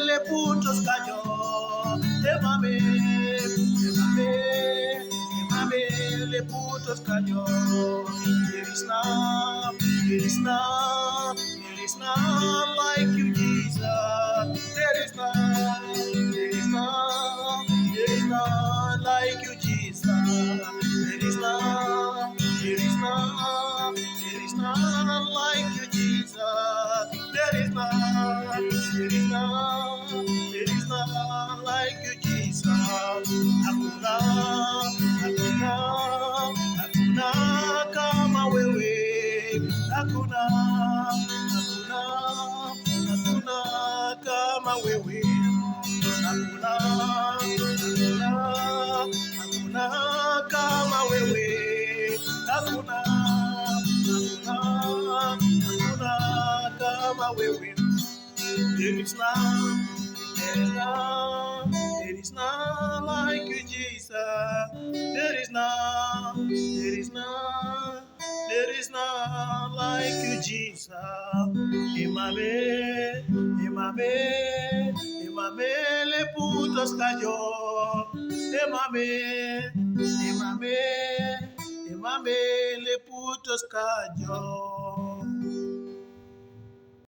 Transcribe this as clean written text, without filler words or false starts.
le putos cayó. Le putos cayó. There is none, there is none, there is none like you, Jesus. There is none, there is none, there is none like you, Jesus. There is none, there is none, there is none like you, Jesus. There is none, there is none, there is none like you, Jesus. Hakuna, hakuna, hakuna kama wewe. Hakuna, hakuna, hakuna kama wewe. Hakuna, hakuna, hakuna kama wewe. Hakuna, hakuna, hakuna kama wewe. There is none, there is none, there is none like you, Jesus. There is none, there is none, there is none like you, Jesus. Imame, imame, imame le putos cayó. Imame, imame, imame le putos cayó.